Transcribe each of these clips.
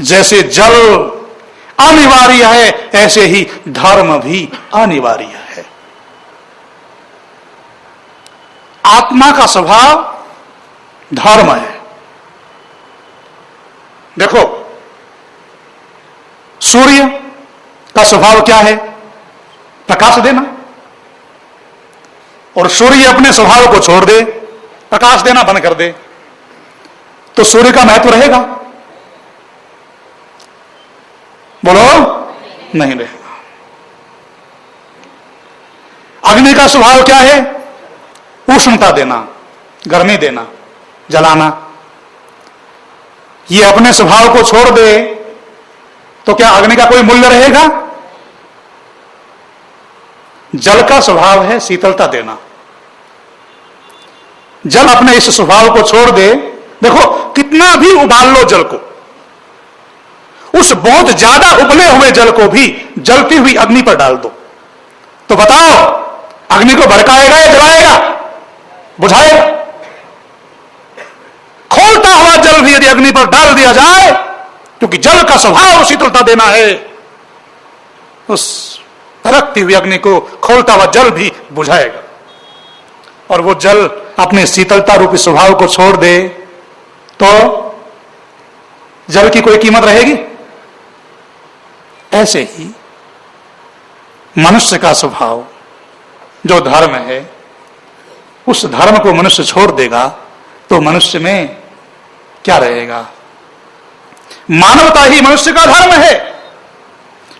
जैसे जल अनिवार्य है, ऐसे ही धर्म भी अनिवार्य है। आत्मा का स्वभाव धर्म है। देखो, सूर्य का स्वभाव क्या है? प्रकाश देना। और सूर्य अपने स्वभाव को छोड़ दे, प्रकाश देना बंद कर दे, तो सूर्य का महत्व रहेगा? बोलो, नहीं रहेगा। अग्नि का स्वभाव क्या है? उष्णता देना, गर्मी देना, जलाना। ये अपने स्वभाव को छोड़ दे तो क्या अग्नि का कोई मूल्य रहेगा? जल का स्वभाव है शीतलता देना। जल अपने इस स्वभाव को छोड़ दे, देखो कितना भी उबाल लो जल को, उस बहुत ज्यादा उबले हुए जल को भी जलती हुई अग्नि पर डाल दो, तो बताओ अग्नि को भड़काएगा या जलाएगा? बुझाएगा। खोलता हुआ जल भी यदि अग्नि पर डाल दिया जाए, क्योंकि जल का स्वभाव शीतलता देना है, उस भड़कती हुई अग्नि को खोलता हुआ जल भी बुझाएगा। और वो जल अपने शीतलता रूपी स्वभाव को छोड़ दे तो जल की कोई कीमत रहेगी? ऐसे ही मनुष्य का स्वभाव जो धर्म है, उस धर्म को मनुष्य छोड़ देगा तो मनुष्य में क्या रहेगा? मानवता ही मनुष्य का धर्म है।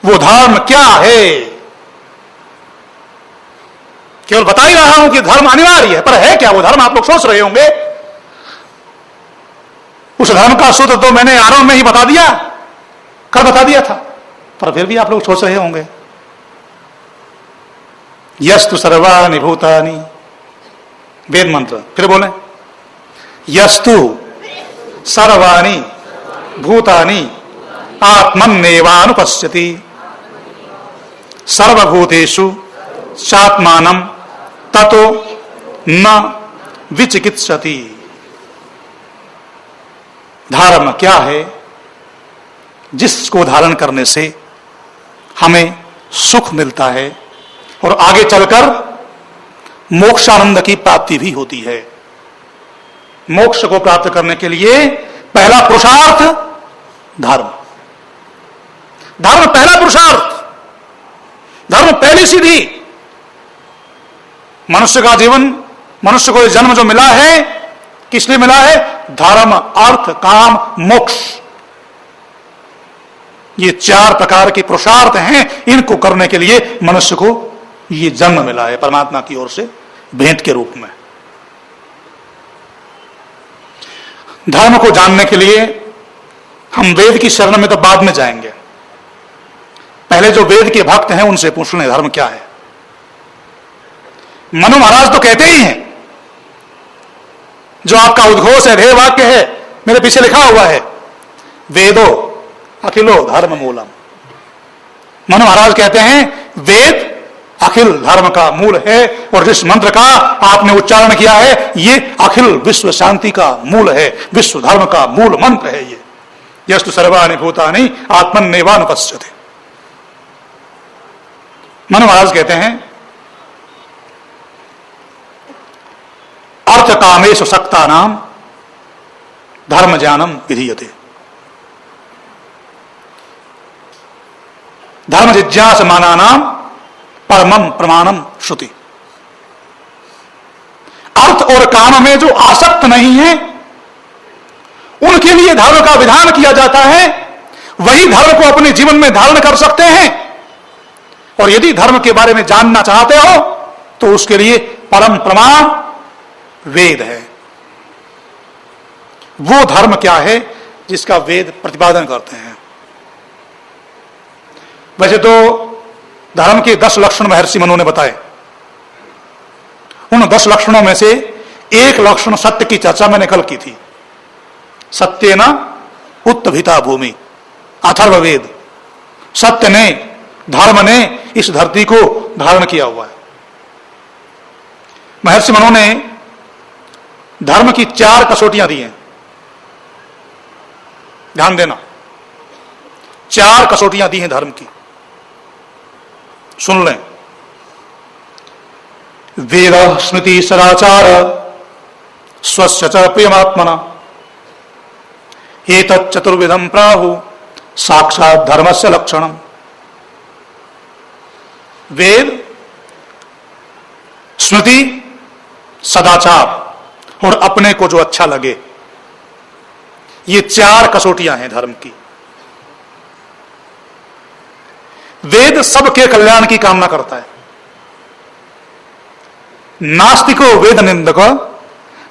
वो धर्म क्या है? केवल बता ही रहा हूं कि धर्म अनिवार्य है, पर है क्या वो धर्म? आप लोग सोच रहे होंगे। उस धर्म का सूत्र तो मैंने आरंभ में ही बता दिया, कल बता दिया था, पर फिर भी आप लोग सोच रहे होंगे। यस्तु सर्वाणि भूतानि, वेद मंत्र, फिर बोले, यस्तु सर्वाणि भूतानि आत्मन्नेवानुपश्यति सर्वभूतेषु चात्मानं ततो न विचिकित्सति। धर्म क्या है? जिसको धारण करने से हमें सुख मिलता है और आगे चलकर मोक्षानंद की प्राप्ति भी होती है। मोक्ष को प्राप्त करने के लिए पहला पुरुषार्थ धर्म। धर्म पहला पुरुषार्थ, धर्म पहली सीढ़ी। मनुष्य का जीवन, मनुष्य को जन्म जो मिला है, किस लिए मिला है? धर्म, अर्थ, काम, मोक्ष। ये चार प्रकार के पुरुषार्थ हैं। इनको करने के लिए मनुष्य को ये जन्म मिला है परमात्मा की ओर से भेंट के रूप में। धर्म को जानने के लिए हम वेद की शरण में तो बाद में जाएंगे। पहले जो वेद के भक्त हैं उनसे पूछ लें धर्म क्या है। मनु महाराज तो कहते ही हैं, जो आपका उद्घोष है, ध्येय वाक्य है, मेरे पीछे लिखा हुआ है, वेदो अखिलो धर्म मूलम। मनु महाराज कहते हैं वेद अखिल धर्म का मूल है, और जिस मंत्र का आपने उच्चारण किया है ये अखिल विश्व शांति का मूल है, विश्व धर्म का मूल मंत्र है ये। यस्तु सर्वाणि भूतानि आत्मन्नेवानुपश्यति। मनु महाराज कहते हैं अर्थ कामेषु सक्तानाम धर्म ज्ञानम विधीयते। धर्म जिज्ञासमानानाम परमम प्रमाणम श्रुति। अर्थ और काम में जो आसक्त नहीं है उनके लिए धर्म का विधान किया जाता है, वही धर्म को अपने जीवन में धारण कर सकते हैं। और यदि धर्म के बारे में जानना चाहते हो तो उसके लिए परम प्रमाण वेद है। वो धर्म क्या है जिसका वेद प्रतिपादन करते हैं। वैसे तो धर्म के 10 लक्षण महर्षि मनु ने बताए। उन 10 लक्षणों में से एक लक्षण सत्य की चर्चा मैंने कल की थी। सत्य न उत्तभिता भूमि, अथर्ववेद। सत्य ने, धर्म ने इस धरती को धारण किया हुआ है। महर्षि मनु ने धर्म की 4 कसौटियां दी हैं, ध्यान देना। 4 कसौटियां दी हैं धर्म की, सुन लें। वेद स्मृति सदाचार स्वस्य च प्रियमात्मना एतत् चतुर्विधम प्राहु साक्षात धर्मस्य लक्षणम। वेद, स्मृति, सदाचार और अपने को जो अच्छा लगे, ये 4 कसौटियां हैं धर्म की। वेद सबके कल्याण की कामना करता है। नास्तिको वेद निंदको,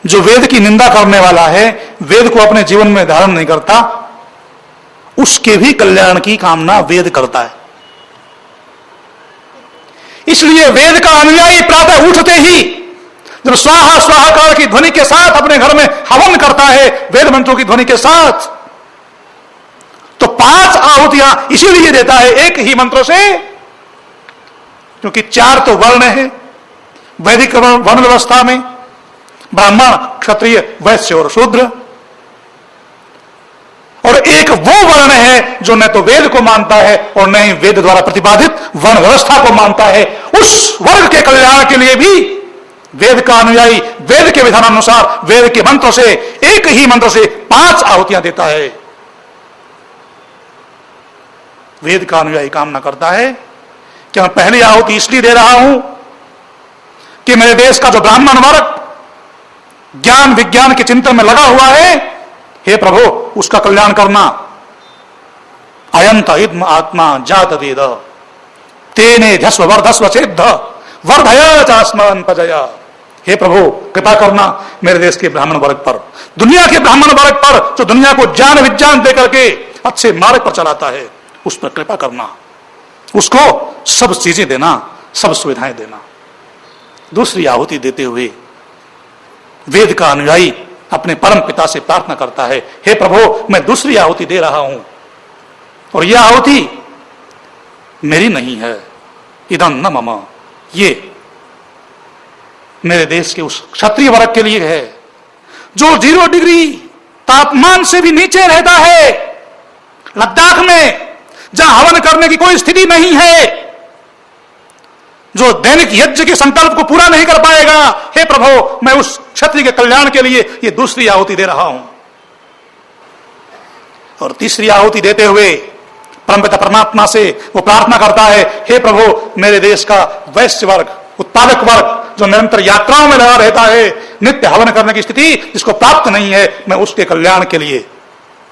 जो वेद की निंदा करने वाला है, वेद को अपने जीवन में धारण नहीं करता, उसके भी कल्याण की कामना वेद करता है। इसलिए वेद का अनुयायी प्रातः उठते ही जब स्वाहा स्वाहाकार की ध्वनि के साथ अपने घर में हवन करता है, वेद मंत्रों की ध्वनि के साथ, तो 5 आहुतियां इसीलिए देता है एक ही मंत्रों से, क्योंकि 4 तो वर्ण है वैदिक वर्ण व्यवस्था में, ब्राह्मण, क्षत्रिय, वैश्य और शूद्र, और एक वो वर्ण है जो न तो वेद को मानता है और न ही वेद द्वारा प्रतिपादित वर्ण व्यवस्था को मानता है। उस वर्ग के कल्याण के लिए भी वेद का अनुयायी वेद के विधानानुसार वेद के मंत्रों से, एक ही मंत्र से 5 आहुतियां देता है। वेद का अनुयायी कामना करता है कि मैं पहली आहुति इसलिए दे रहा हूं कि मेरे देश का जो ब्राह्मण वर्ग ज्ञान विज्ञान के चिंतन में लगा हुआ है, हे प्रभु उसका कल्याण करना। अयंत इद्म आत्मा जात वेद तेने ध्यस्व वर्धस्व चेद्ध वर्धया चास्मन पजया। हे प्रभु कृपा करना मेरे देश के ब्राह्मण वर्ग पर, दुनिया के ब्राह्मण वर्ग पर, जो दुनिया को ज्ञान विज्ञान देकर के अच्छे मार्ग पर चलाता है, उस पर कृपा करना, उसको सब चीजें देना, सब सुविधाएं देना। दूसरी आहुति देते हुए वेद का अनुयायी अपने परम पिता से प्रार्थना करता है, हे प्रभु मैं दूसरी आहुति दे रहा हूं, और यह आहुति मेरी नहीं है, इदं न मम, ये मेरे देश के उस क्षत्रिय वर्ग के लिए है जो 0 डिग्री तापमान से भी नीचे रहता है, लद्दाख में, जहां हवन करने की कोई स्थिति नहीं है, जो दैनिक यज्ञ के संकल्प को पूरा नहीं कर पाएगा। हे प्रभु मैं उस क्षत्रिय के कल्याण के लिए ये दूसरी आहुति दे रहा हूं। और तीसरी आहुति देते हुए परमपिता परमात्मा से वो प्रार्थना करता है, हे प्रभु मेरे देश का वैश्य वर्ग, उत्पादक वर्ग, जो निरंतर यात्राओं में लगा रहता है, नित्य हवन करने की स्थिति जिसको प्राप्त नहीं है, मैं उसके कल्याण के लिए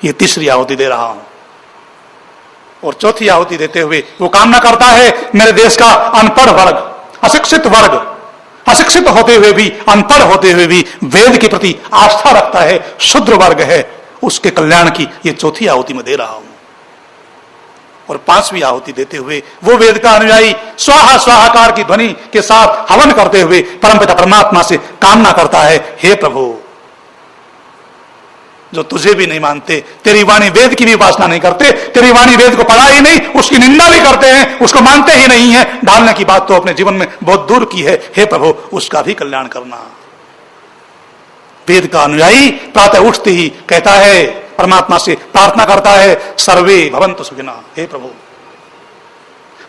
ये तीसरी आहुति दे रहा हूं। और चौथी आहुति देते हुए वो कामना करता है, मेरे देश का अनपढ़ वर्ग, अशिक्षित वर्ग, अशिक्षित होते हुए भी, अनपढ़ होते हुए भी वेद के प्रति आस्था रखता है, शूद्र वर्ग है, उसके कल्याण की ये चौथी आहुति में दे रहा हूं। और 5वीं आहुति देते हुए वो वेद का अनुयायी स्वाहा स्वाहाकार की ध्वनि के साथ हवन करते हुए परमपिता परमात्मा से कामना करता है, हे प्रभु जो तुझे भी नहीं मानते, तेरी वाणी वेद की भी उपासना नहीं करते, तेरी वाणी वेद को पढ़ा ही नहीं, उसकी निंदा भी करते हैं, उसको मानते ही नहीं है, डालने की बात तो अपने जीवन में बहुत दूर की है, हे प्रभु उसका भी कल्याण करना। वेद का अनुयायी प्रातः उठते ही कहता है, परमात्मा से प्रार्थना करता है, सर्वे भवन्तु सुखिनः, हे प्रभु।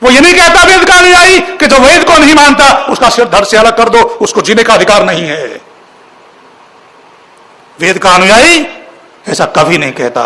वो ये नहीं कहता वेद का अनुयायी कि जो वेद को नहीं मानता उसका सिर धड़ से अलग कर दो, उसको जीने का अधिकार नहीं है। वेद का अनुयायी ऐसा कभी नहीं कहता।